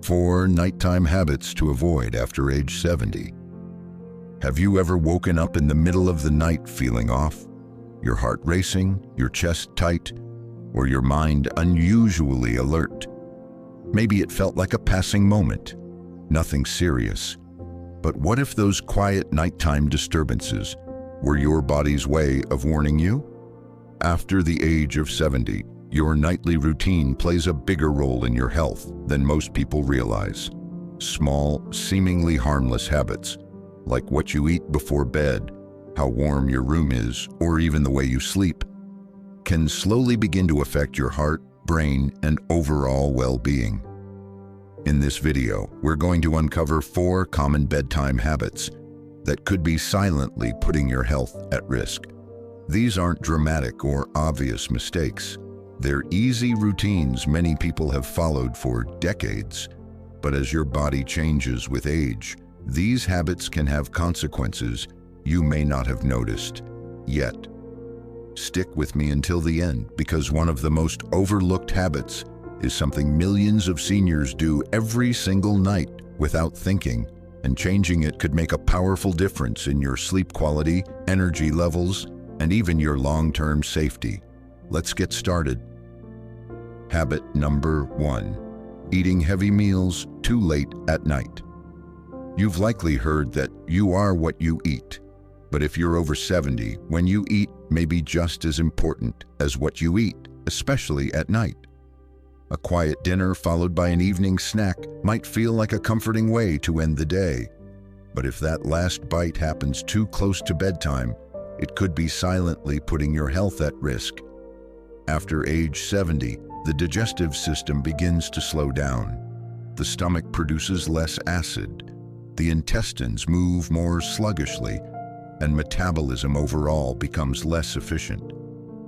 4 nighttime habits to avoid after age 70. Have you ever woken up in the middle of the night feeling off? Your heart racing, your chest tight, or your mind unusually alert? Maybe it felt like a passing moment, nothing serious. But what if those quiet nighttime disturbances were your body's way of warning you? After the age of 70, your nightly routine plays a bigger role in your health than most people realize. Small, seemingly harmless habits, like what you eat before bed, how warm your room is, or even the way you sleep, can slowly begin to affect your heart, brain, and overall well-being. In this video, we're going to uncover 4 common bedtime habits that could be silently putting your health at risk. These aren't dramatic or obvious mistakes. They're easy routines many people have followed for decades. But as your body changes with age, these habits can have consequences you may not have noticed yet. Stick with me until the end, because one of the most overlooked habits is something millions of seniors do every single night without thinking, and changing it could make a powerful difference in your sleep quality, energy levels, and even your long-term safety. Let's get started. Habit number 1: eating heavy meals too late at night. You've likely heard that you are what you eat. But if you're over 70, when you eat may be just as important as what you eat, especially at night. A quiet dinner followed by an evening snack might feel like a comforting way to end the day. But if that last bite happens too close to bedtime, it could be silently putting your health at risk. After age 70, the digestive system begins to slow down. The stomach produces less acid, the intestines move more sluggishly, and metabolism overall becomes less efficient.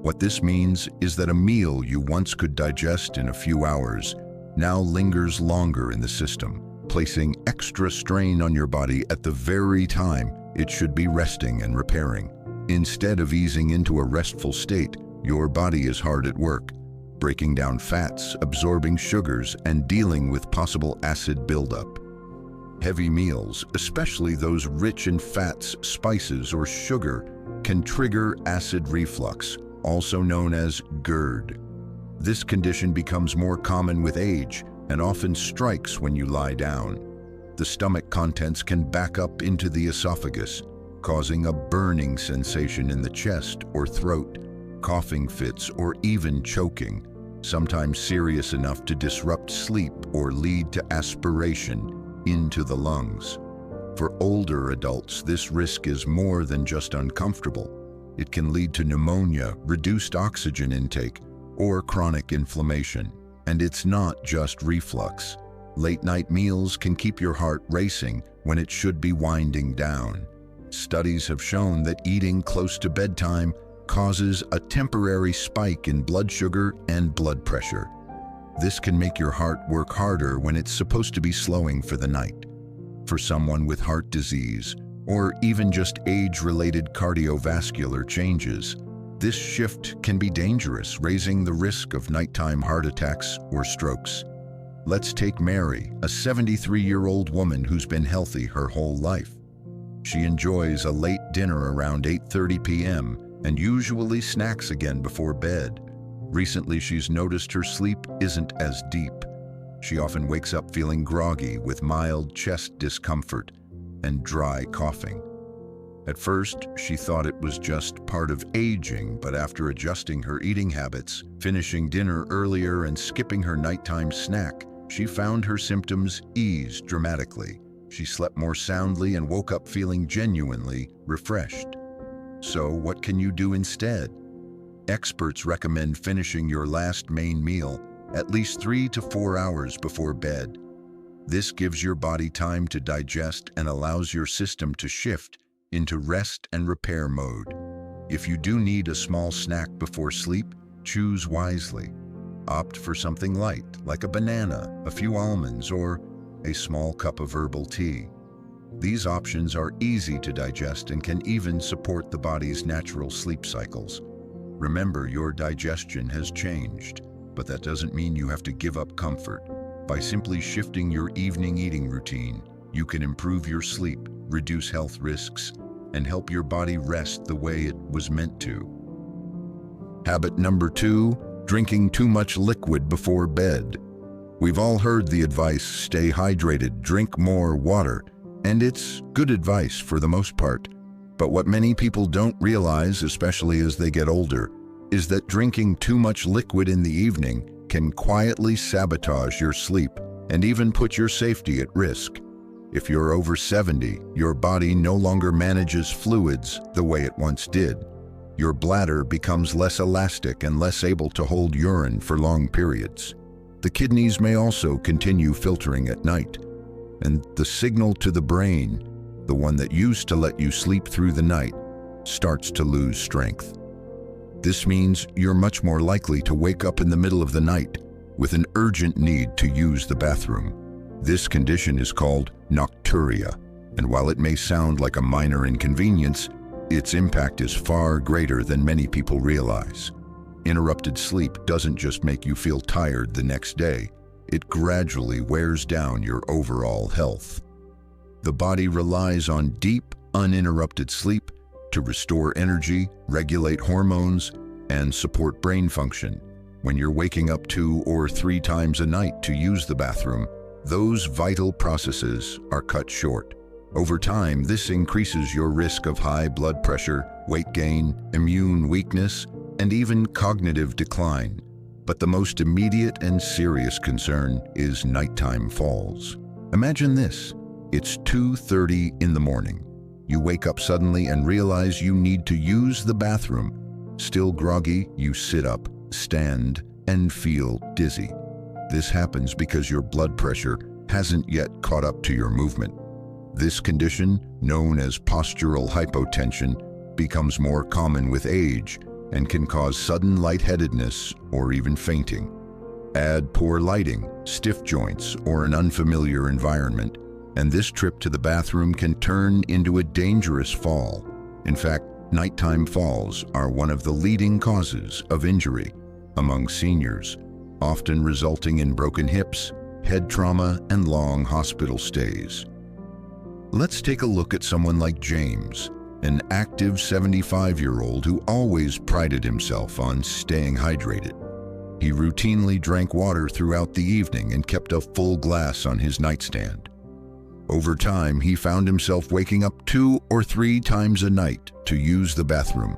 What this means is that a meal you once could digest in a few hours now lingers longer in the system, placing extra strain on your body at the very time it should be resting and repairing. Instead of easing into a restful state, your body is hard at work, breaking down fats, absorbing sugars, and dealing with possible acid buildup. Heavy meals, especially those rich in fats, spices, or sugar, can trigger acid reflux, also known as GERD. This condition becomes more common with age and often strikes when you lie down. The stomach contents can back up into the esophagus, causing a burning sensation in the chest or throat, coughing fits, or even choking, sometimes serious enough to disrupt sleep or lead to aspiration into the lungs. For older adults, this risk is more than just uncomfortable. It can lead to pneumonia, reduced oxygen intake, or chronic inflammation. And it's not just reflux. Late-night meals can keep your heart racing when it should be winding down. Studies have shown that eating close to bedtime causes a temporary spike in blood sugar and blood pressure. This can make your heart work harder when it's supposed to be slowing for the night. For someone with heart disease, or even just age-related cardiovascular changes, this shift can be dangerous, raising the risk of nighttime heart attacks or strokes. Let's take Mary, a 73-year-old woman who's been healthy her whole life. She enjoys a late dinner around 8:30 p.m. and usually snacks again before bed. Recently, she's noticed her sleep isn't as deep. She often wakes up feeling groggy with mild chest discomfort and dry coughing. At first, she thought it was just part of aging, but after adjusting her eating habits, finishing dinner earlier, and skipping her nighttime snack, she found her symptoms ease dramatically. She slept more soundly and woke up feeling genuinely refreshed. So, what can you do instead? Experts recommend finishing your last main meal at least 3 to 4 hours before bed. This gives your body time to digest and allows your system to shift into rest and repair mode. If you do need a small snack before sleep, choose wisely. Opt for something light, like a banana, a few almonds, or a small cup of herbal tea. These options are easy to digest and can even support the body's natural sleep cycles. Remember, your digestion has changed, but that doesn't mean you have to give up comfort. By simply shifting your evening eating routine, you can improve your sleep, reduce health risks, and help your body rest the way it was meant to. Habit number 2, drinking too much liquid before bed. We've all heard the advice, stay hydrated, drink more water, and it's good advice for the most part. But what many people don't realize, especially as they get older, is that drinking too much liquid in the evening can quietly sabotage your sleep and even put your safety at risk. If you're over 70, your body no longer manages fluids the way it once did. Your bladder becomes less elastic and less able to hold urine for long periods. The kidneys may also continue filtering at night, and the signal to the brain, the one that used to let you sleep through the night, starts to lose strength. This means you're much more likely to wake up in the middle of the night with an urgent need to use the bathroom. This condition is called nocturia, and while it may sound like a minor inconvenience, its impact is far greater than many people realize. Interrupted sleep doesn't just make you feel tired the next day, it gradually wears down your overall health. The body relies on deep, uninterrupted sleep to restore energy, regulate hormones, and support brain function. When you're waking up 2 or 3 times a night to use the bathroom, those vital processes are cut short. Over time, this increases your risk of high blood pressure, weight gain, immune weakness, and even cognitive decline. But the most immediate and serious concern is nighttime falls. Imagine this. It's 2:30 in the morning. You wake up suddenly and realize you need to use the bathroom. Still groggy, you sit up, stand, and feel dizzy. This happens because your blood pressure hasn't yet caught up to your movement. This condition, known as postural hypotension, becomes more common with age and can cause sudden lightheadedness or even fainting. Add poor lighting, stiff joints, or an unfamiliar environment, and this trip to the bathroom can turn into a dangerous fall. In fact, nighttime falls are one of the leading causes of injury among seniors, often resulting in broken hips, head trauma, and long hospital stays. Let's take a look at someone like James, an active 75-year-old who always prided himself on staying hydrated. He routinely drank water throughout the evening and kept a full glass on his nightstand. Over time, he found himself waking up 2 or 3 times a night to use the bathroom.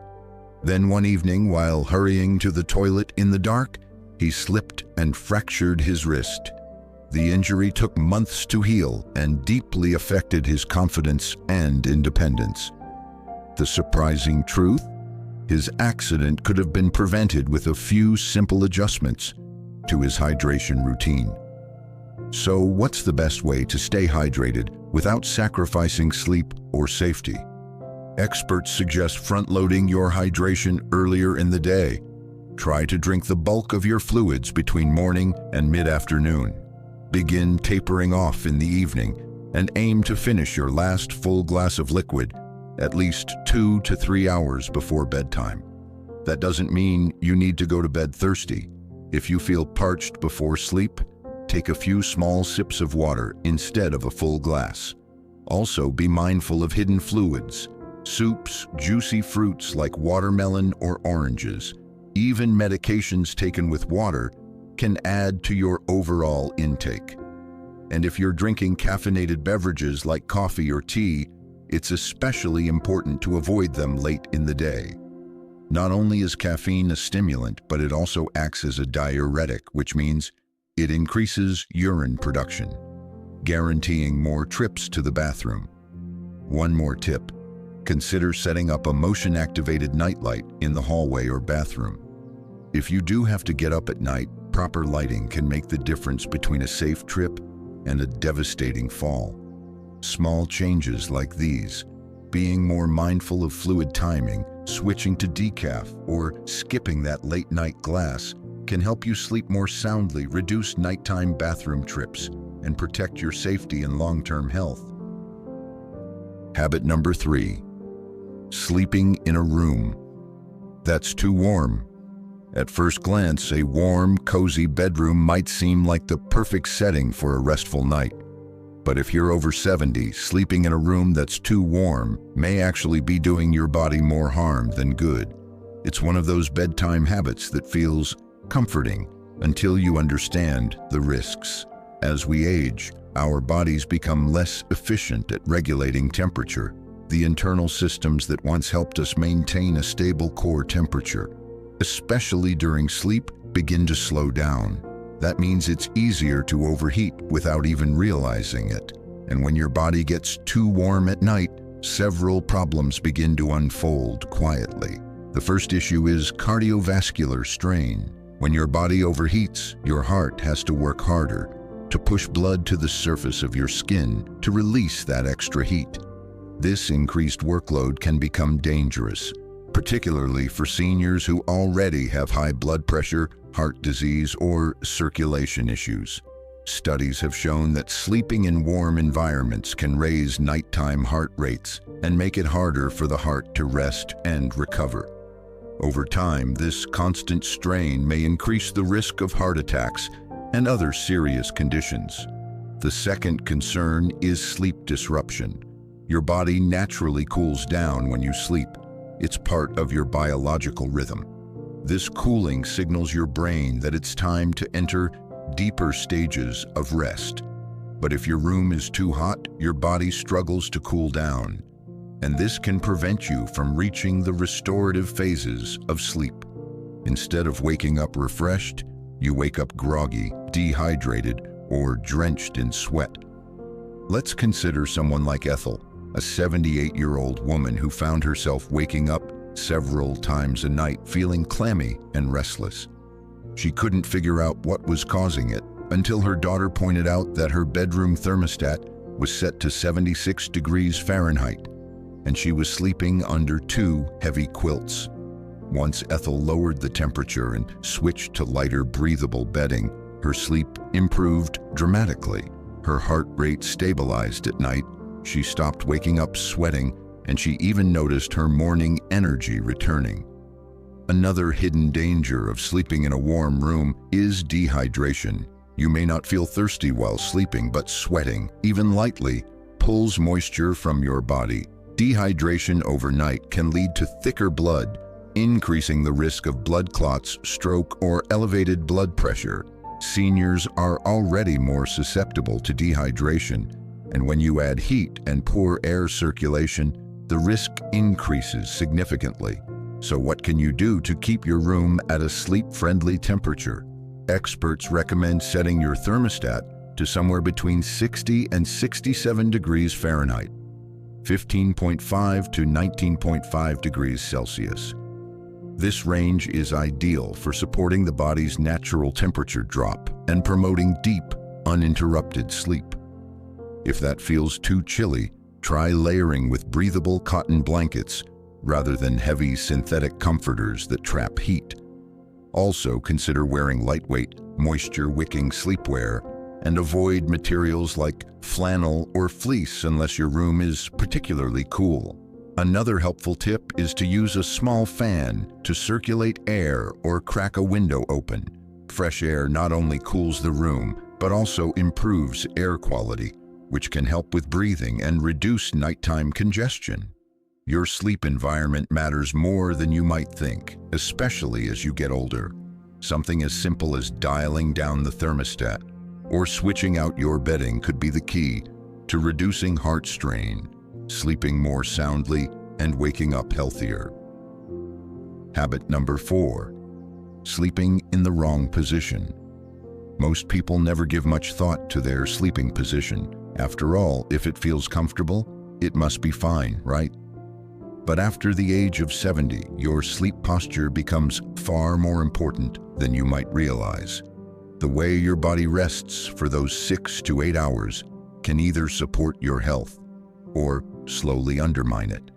Then one evening, while hurrying to the toilet in the dark, he slipped and fractured his wrist. The injury took months to heal and deeply affected his confidence and independence. The surprising truth? His accident could have been prevented with a few simple adjustments to his hydration routine. So what's the best way to stay hydrated without sacrificing sleep or safety? Experts suggest front-loading your hydration earlier in the day. Try to drink the bulk of your fluids between morning and mid-afternoon. Begin tapering off in the evening and aim to finish your last full glass of liquid at least 2 to 3 hours before bedtime. That doesn't mean you need to go to bed thirsty. If you feel parched before sleep, take a few small sips of water instead of a full glass. Also, be mindful of hidden fluids. Soups, juicy fruits like watermelon or oranges, even medications taken with water can add to your overall intake. And if you're drinking caffeinated beverages like coffee or tea, it's especially important to avoid them late in the day. Not only is caffeine a stimulant, but it also acts as a diuretic, which means it increases urine production, guaranteeing more trips to the bathroom. One more tip: consider setting up a motion-activated nightlight in the hallway or bathroom. If you do have to get up at night, proper lighting can make the difference between a safe trip and a devastating fall. Small changes like these, being more mindful of fluid timing, switching to decaf, or skipping that late-night glass, can help you sleep more soundly, reduce nighttime bathroom trips, and protect your safety and long-term health. Habit number 3, sleeping in a room that's too warm. At first glance, a warm, cozy bedroom might seem like the perfect setting for a restful night. But if you're over 70, sleeping in a room that's too warm may actually be doing your body more harm than good. It's one of those bedtime habits that feels comforting until you understand the risks. As we age, our bodies become less efficient at regulating temperature. The internal systems that once helped us maintain a stable core temperature, especially during sleep, begin to slow down. That means it's easier to overheat without even realizing it. And when your body gets too warm at night, several problems begin to unfold quietly. The first issue is cardiovascular strain. When your body overheats, your heart has to work harder to push blood to the surface of your skin to release that extra heat. This increased workload can become dangerous, particularly for seniors who already have high blood pressure, heart disease, or circulation issues. Studies have shown that sleeping in warm environments can raise nighttime heart rates and make it harder for the heart to rest and recover. Over time, this constant strain may increase the risk of heart attacks and other serious conditions. The second concern is sleep disruption. Your body naturally cools down when you sleep. It's part of your biological rhythm. This cooling signals your brain that it's time to enter deeper stages of rest. But if your room is too hot, your body struggles to cool down, and this can prevent you from reaching the restorative phases of sleep. Instead of waking up refreshed, you wake up groggy, dehydrated, or drenched in sweat. Let's consider someone like Ethel, a 78-year-old woman who found herself waking up several times a night feeling clammy and restless. She couldn't figure out what was causing it until her daughter pointed out that her bedroom thermostat was set to 76 degrees Fahrenheit, and she was sleeping under 2 heavy quilts. Once Ethel lowered the temperature and switched to lighter, breathable bedding, her sleep improved dramatically. Her heart rate stabilized at night, she stopped waking up sweating, and she even noticed her morning energy returning. Another hidden danger of sleeping in a warm room is dehydration. You may not feel thirsty while sleeping, but sweating, even lightly, pulls moisture from your body. Dehydration overnight can lead to thicker blood, increasing the risk of blood clots, stroke, or elevated blood pressure. Seniors are already more susceptible to dehydration, and when you add heat and poor air circulation, the risk increases significantly. So what can you do to keep your room at a sleep-friendly temperature? Experts recommend setting your thermostat to somewhere between 60 and 67 degrees Fahrenheit, 15.5 to 19.5 degrees Celsius. This range is ideal for supporting the body's natural temperature drop and promoting deep, uninterrupted sleep. If that feels too chilly, try layering with breathable cotton blankets rather than heavy synthetic comforters that trap heat. Also, consider wearing lightweight, moisture-wicking sleepwear and avoid materials like flannel or fleece unless your room is particularly cool. Another helpful tip is to use a small fan to circulate air or crack a window open. Fresh air not only cools the room, but also improves air quality, which can help with breathing and reduce nighttime congestion. Your sleep environment matters more than you might think, especially as you get older. Something as simple as dialing down the thermostat or switching out your bedding could be the key to reducing heart strain, sleeping more soundly, and waking up healthier. Habit number 4, sleeping in the wrong position. Most people never give much thought to their sleeping position. After all, if it feels comfortable, it must be fine, right? But after the age of 70, your sleep posture becomes far more important than you might realize. The way your body rests for those 6 to 8 hours can either support your health or slowly undermine it.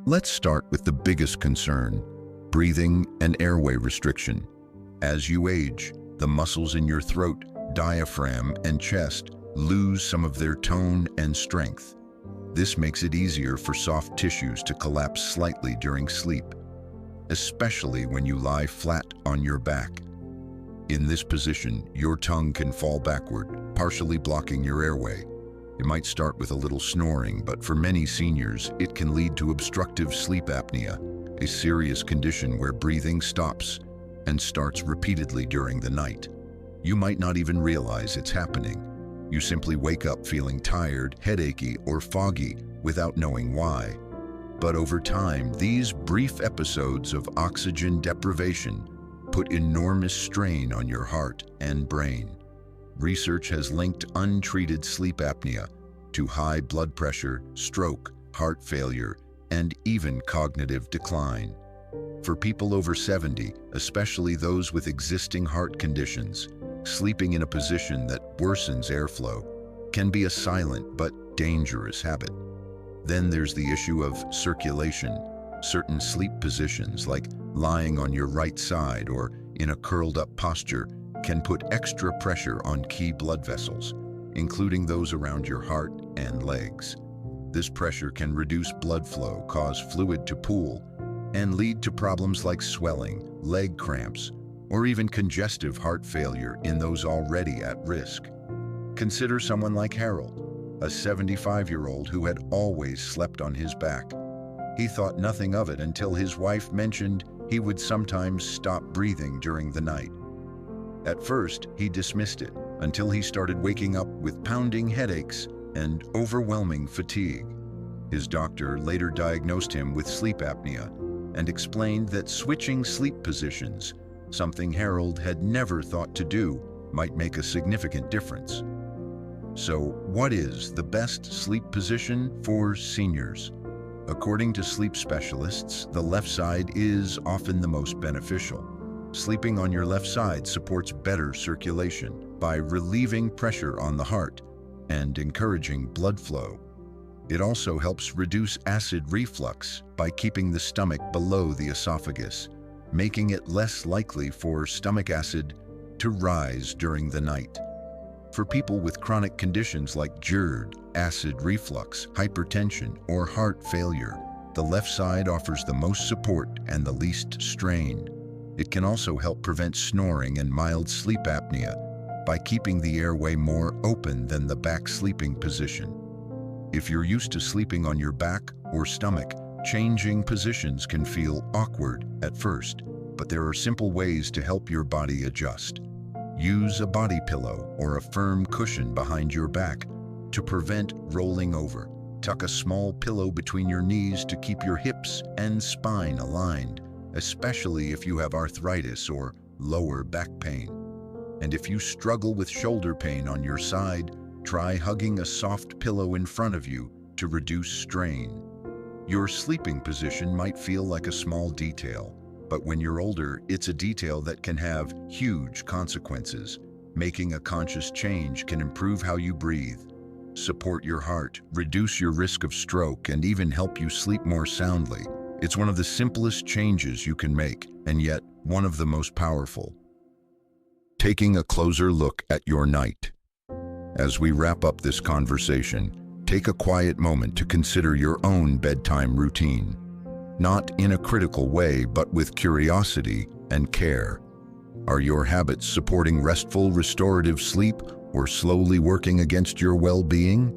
Let's start with the biggest concern, breathing and airway restriction. As you age, the muscles in your throat, diaphragm, and chest lose some of their tone and strength. This makes it easier for soft tissues to collapse slightly during sleep. especially when you lie flat on your back. In this position, your tongue can fall backward, partially blocking your airway. It might start with a little snoring, but for many seniors, it can lead to obstructive sleep apnea, a serious condition where breathing stops and starts repeatedly during the night. You might not even realize it's happening. You simply wake up feeling tired, headachy, or foggy without knowing why. But over time, these brief episodes of oxygen deprivation put enormous strain on your heart and brain. Research has linked untreated sleep apnea to high blood pressure, stroke, heart failure, and even cognitive decline. For people over 70, especially those with existing heart conditions, sleeping in a position that worsens airflow can be a silent but dangerous habit. Then there's the issue of circulation. Certain sleep positions, like lying on your right side or in a curled-up posture, can put extra pressure on key blood vessels, including those around your heart and legs. This pressure can reduce blood flow, cause fluid to pool, and lead to problems like swelling, leg cramps, or even congestive heart failure in those already at risk. Consider someone like Harold, a 75-year-old who had always slept on his back. He thought nothing of it until his wife mentioned he would sometimes stop breathing during the night. At first, he dismissed it until he started waking up with pounding headaches and overwhelming fatigue. His doctor later diagnosed him with sleep apnea and explained that switching sleep positions, something Harold had never thought to do, might make a significant difference. So, what is the best sleep position for seniors? According to sleep specialists, the left side is often the most beneficial. Sleeping on your left side supports better circulation by relieving pressure on the heart and encouraging blood flow. It also helps reduce acid reflux by keeping the stomach below the esophagus, making it less likely for stomach acid to rise during the night. For people with chronic conditions like GERD, acid reflux, hypertension, or heart failure, the left side offers the most support and the least strain. It can also help prevent snoring and mild sleep apnea by keeping the airway more open than the back sleeping position. If you're used to sleeping on your back or stomach, changing positions can feel awkward at first, but there are simple ways to help your body adjust. Use a body pillow or a firm cushion behind your back to prevent rolling over. Tuck a small pillow between your knees to keep your hips and spine aligned, especially if you have arthritis or lower back pain. And if you struggle with shoulder pain on your side, try hugging a soft pillow in front of you to reduce strain. Your sleeping position might feel like a small detail, but when you're older, it's a detail that can have huge consequences. Making a conscious change can improve how you breathe, support your heart, reduce your risk of stroke, and even help you sleep more soundly. It's one of the simplest changes you can make, and yet one of the most powerful. Taking a closer look at your night. As we wrap up this conversation, take a quiet moment to consider your own bedtime routine. Not in a critical way, but with curiosity and care. Are your habits supporting restful, restorative sleep or slowly working against your well-being?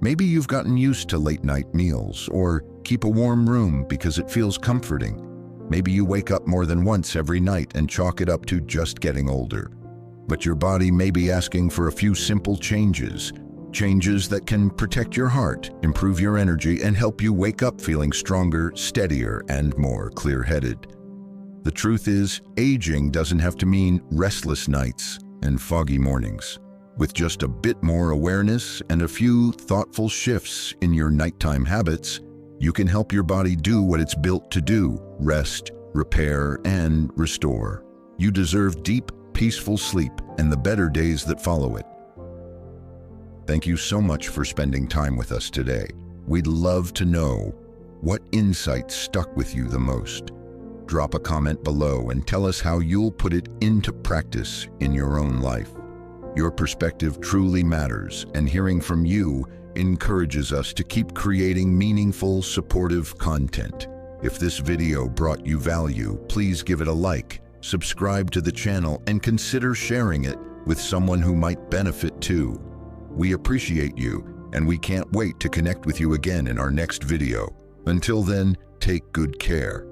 Maybe you've gotten used to late-night meals or keep a warm room because it feels comforting. Maybe you wake up more than once every night and chalk it up to just getting older. But your body may be asking for a few simple changes that can protect your heart, improve your energy, and help you wake up feeling stronger, steadier, and more clear-headed. The truth is, aging doesn't have to mean restless nights and foggy mornings. With just a bit more awareness and a few thoughtful shifts in your nighttime habits, you can help your body do what it's built to do: rest, repair, and restore. You deserve deep, peaceful sleep and the better days that follow it. Thank you so much for spending time with us today. We'd love to know what insights stuck with you the most. Drop a comment below and tell us how you'll put it into practice in your own life. Your perspective truly matters, and hearing from you encourages us to keep creating meaningful, supportive content. If this video brought you value, please give it a like, subscribe to the channel, and consider sharing it with someone who might benefit too. We appreciate you, and we can't wait to connect with you again in our next video. Until then, take good care.